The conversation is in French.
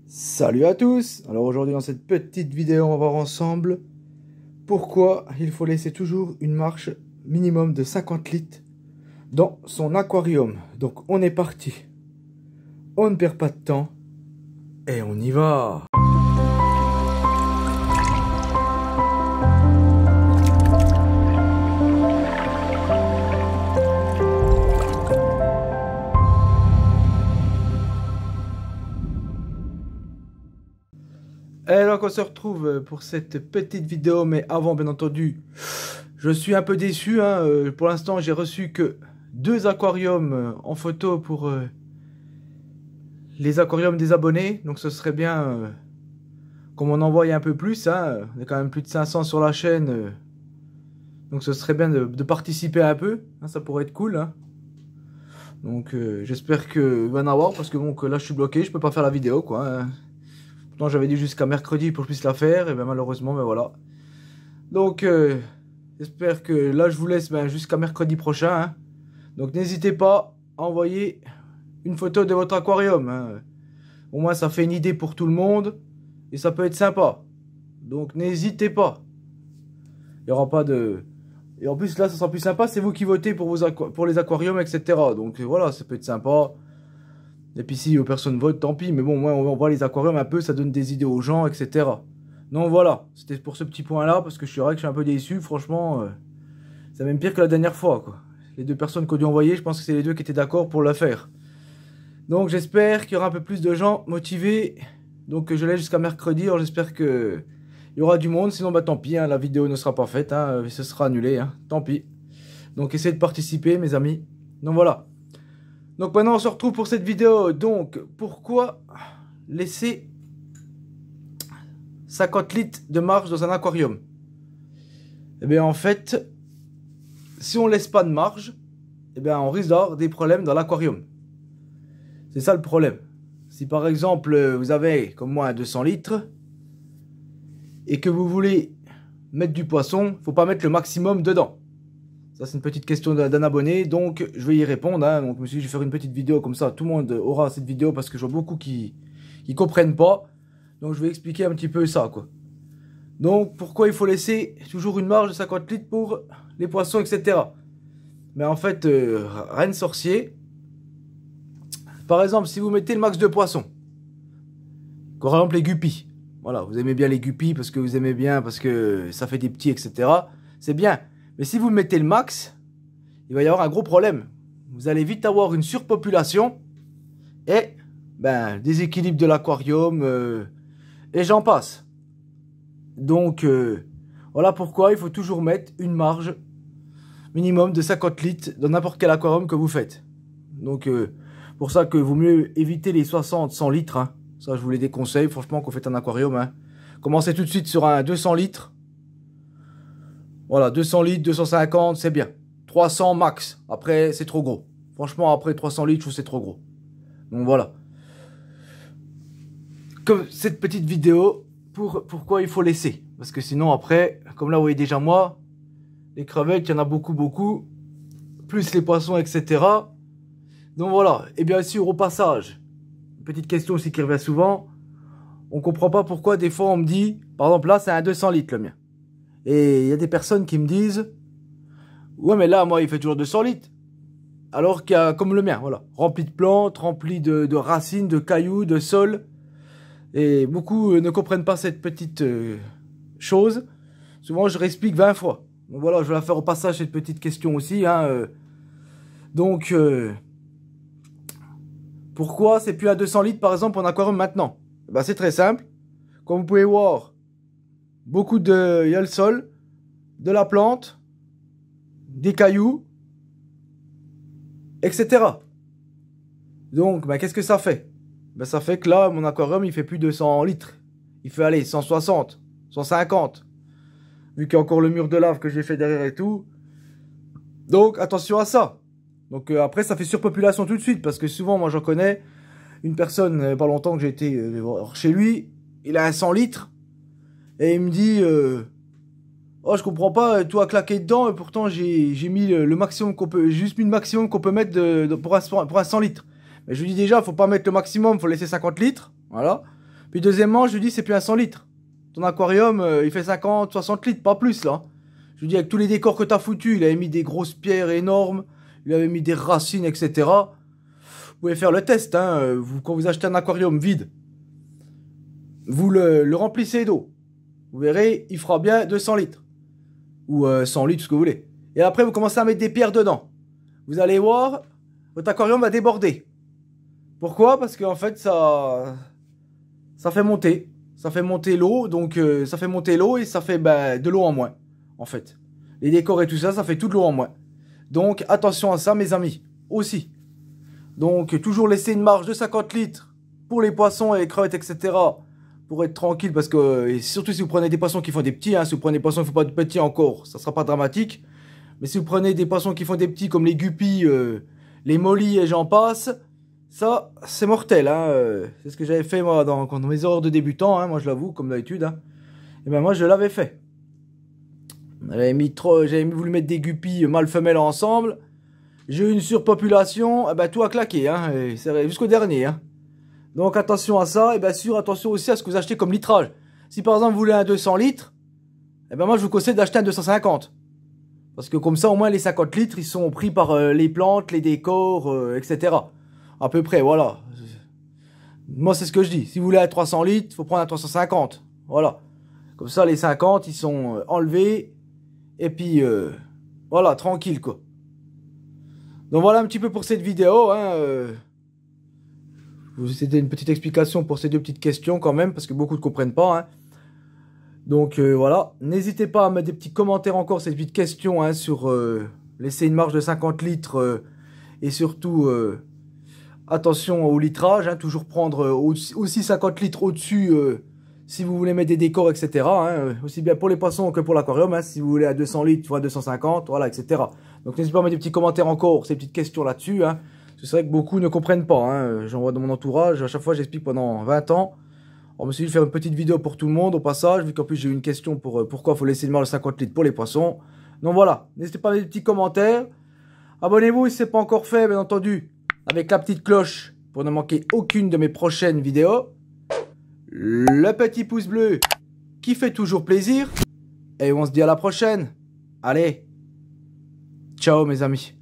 Salut à tous. Alors aujourd'hui dans cette petite vidéo on va voir ensemble pourquoi il faut laisser toujours une marge minimum de 50 litres dans son aquarium. Donc on est parti, on ne perd pas de temps et on y va. Et donc on se retrouve pour cette petite vidéo, mais avant bien entendu, je suis un peu déçu. Pour l'instant j'ai reçu que 2 aquariums en photo pour les aquariums des abonnés. Donc ce serait bien qu'on m'en envoie un peu plus. On est quand même plus de 500 sur la chaîne. Donc ce serait bien de participer un peu. Ça pourrait être cool. Donc j'espère qu'il va en avoir, parce que bon, que là je suis bloqué, je peux pas faire la vidéo quoi. Pourtant j'avais dit jusqu'à mercredi pour que je puisse la faire, et bien malheureusement, ben voilà. Donc j'espère que là je vous laisse jusqu'à mercredi prochain. Donc n'hésitez pas à envoyer une photo de votre aquarium. Au moins ça fait une idée pour tout le monde, et ça peut être sympa. Donc n'hésitez pas. Il n'y aura pas de... Et en plus là ça sera plus sympa, c'est vous qui votez pour, pour les aquariums, etc. Donc voilà, ça peut être sympa. Et puis si personne vote, tant pis. Mais bon, moi, on voit les aquariums un peu, ça donne des idées aux gens, etc. Donc voilà, c'était pour ce petit point-là, parce que je suis vrai que je suis un peu déçu. Franchement, c'est même pire que la dernière fois, quoi. Les 2 personnes qu'on dû envoyer, je pense que c'est les 2 qui étaient d'accord pour le faire. Donc j'espère qu'il y aura un peu plus de gens motivés. Donc je laisse jusqu'à mercredi. Alors j'espère que il y aura du monde. Sinon, bah tant pis, la vidéo ne sera pas faite. Ce sera annulé, tant pis. Donc essayez de participer, mes amis. Donc voilà. Donc maintenant on se retrouve pour cette vidéo. Donc pourquoi laisser 50 litres de marge dans un aquarium? Eh bien en fait, si on laisse pas de marge, eh bien on risque d'avoir des problèmes dans l'aquarium. C'est ça le problème. Si par exemple vous avez comme moi 200 litres et que vous voulez mettre du poisson, il ne faut pas mettre le maximum dedans. Ça c'est une petite question d'un abonné, donc je vais y répondre. Donc je me suis dit, je vais faire une petite vidéo comme ça, tout le monde aura cette vidéo, parce que je vois beaucoup qui comprennent pas. Donc je vais expliquer un petit peu ça quoi. Donc pourquoi il faut laisser toujours une marge de 50 litres pour les poissons, etc. Mais en fait, rien de sorcier. Par exemple, si vous mettez le max de poissons, par exemple les guppies. Voilà, vous aimez bien les guppies parce que vous aimez bien, parce que ça fait des petits, etc. C'est bien. Mais si vous mettez le max, il va y avoir un gros problème. Vous allez vite avoir une surpopulation et déséquilibre de l'aquarium et j'en passe. Donc voilà pourquoi il faut toujours mettre une marge minimum de 50 litres dans n'importe quel aquarium que vous faites. Donc pour ça que vaut mieux éviter les 60-100 litres. Ça je vous les déconseille franchement quand vous faites un aquarium. Commencez tout de suite sur un 200 litres. Voilà, 200 litres, 250, c'est bien. 300 max. Après, c'est trop gros. Franchement, après 300 litres, je trouve que c'est trop gros. Donc voilà. Comme cette petite vidéo, pourquoi il faut laisser. Parce que sinon, après, comme là, vous voyez déjà moi, les crevettes, il y en a beaucoup. Plus les poissons, etc. Donc voilà. Et bien sûr, au passage, petite question aussi qui revient souvent. On comprend pas pourquoi des fois on me dit, par exemple là, c'est un 200 litres le mien. Et il y a des personnes qui me disent, ouais mais là moi il fait toujours 200 litres. Alors qu'il y a comme le mien, voilà, rempli de plantes, rempli de racines, de cailloux, de sol. Et beaucoup ne comprennent pas cette petite chose. Souvent je réexplique 20 fois. Donc voilà, je vais la faire au passage cette petite question aussi. Donc pourquoi c'est plus à 200 litres par exemple en aquarium maintenant? C'est très simple. Comme vous pouvez voir, il y a le sol, de la plante, des cailloux, etc. Donc, qu'est-ce que ça fait? Ça fait que là, mon aquarium, il fait plus de 100 litres. Il fait aller 160, 150. Vu qu'il y a encore le mur de lave que j'ai fait derrière et tout. Donc, attention à ça. Donc, après, ça fait surpopulation tout de suite. Parce que souvent, moi, j'en connais une personne, pas longtemps que j'ai été chez lui. Il a un 100 litres. Et il me dit, oh je comprends pas, tout a claqué dedans et pourtant j'ai mis le maximum qu'on peut, j'ai juste mis le maximum qu'on peut mettre pour un 100 litres. Mais je lui dis déjà, faut pas mettre le maximum, faut laisser 50 litres, voilà. Puis deuxièmement, je lui dis, c'est plus un 100 litres. Ton aquarium, il fait 50, 60 litres, pas plus là. Je lui dis, avec tous les décors que t'as foutus, il avait mis des grosses pierres énormes, il avait mis des racines, etc. Vous pouvez faire le test, hein. Quand vous achetez un aquarium vide, vous le remplissez d'eau. Vous verrez, il fera bien 200 litres. Ou 100 litres, ce que vous voulez. Et après, vous commencez à mettre des pierres dedans. Vous allez voir, votre aquarium va déborder. Pourquoi? Parce qu'en fait, ça fait monter. Ça fait monter l'eau, donc ça fait monter l'eau et ça fait de l'eau en moins, en fait. Les décors et tout ça, ça fait toute l'eau en moins. Donc, attention à ça, mes amis, aussi. Donc, toujours laisser une marge de 50 litres pour les poissons et les crevettes, etc. Pour être tranquille, parce que, et surtout si vous prenez des poissons qui font des petits, hein, si vous prenez des poissons qui font pas de petits encore, ça sera pas dramatique. Mais si vous prenez des poissons qui font des petits, comme les guppies, les mollies et j'en passe, ça, c'est mortel, hein. C'est ce que j'avais fait, moi, dans mes horaires de débutant, hein, moi je l'avoue, comme d'habitude, hein. Et ben moi, je l'avais fait. J'avais voulu mettre des guppies mâles-femelles ensemble. J'ai eu une surpopulation, tout a claqué, hein, jusqu'au dernier, hein. Donc attention à ça, et bien sûr, attention aussi à ce que vous achetez comme litrage. Si par exemple vous voulez un 200 litres, et ben moi je vous conseille d'acheter un 250. Parce que comme ça, au moins les 50 litres, ils sont pris par les plantes, les décors, etc. À peu près, voilà. Moi, c'est ce que je dis. Si vous voulez un 300 litres, il faut prendre un 350. Voilà. Comme ça, les 50, ils sont enlevés. Et puis, voilà, tranquille, quoi. Donc voilà un petit peu pour cette vidéo. Hein, C'était une petite explication pour ces deux petites questions quand même, parce que beaucoup ne comprennent pas. Hein. Donc voilà. N'hésitez pas à mettre des petits commentaires encore, ces petites questions hein, sur laisser une marge de 50 litres et surtout... attention au litrage, hein, toujours prendre aussi 50 litres au-dessus si vous voulez mettre des décors, etc. Hein, aussi bien pour les poissons que pour l'aquarium. Hein, si vous voulez à 200 litres, il faut à 250, voilà, etc. Donc n'hésitez pas à mettre des petits commentaires encore, ces petites questions là-dessus. Hein, c'est vrai que beaucoup ne comprennent pas. Hein, j'en vois dans mon entourage, à chaque fois j'explique pendant 20 ans. On me suis dit de faire une petite vidéo pour tout le monde au passage, vu qu'en plus j'ai eu une question pour pourquoi il faut laisser une marge de 50 litres pour les poissons. Donc voilà, n'hésitez pas à mettre des petits commentaires. Abonnez-vous si ce n'est pas encore fait, bien entendu. Avec la petite cloche pour ne manquer aucune de mes prochaines vidéos. Le petit pouce bleu qui fait toujours plaisir. Et on se dit à la prochaine. Allez, ciao mes amis.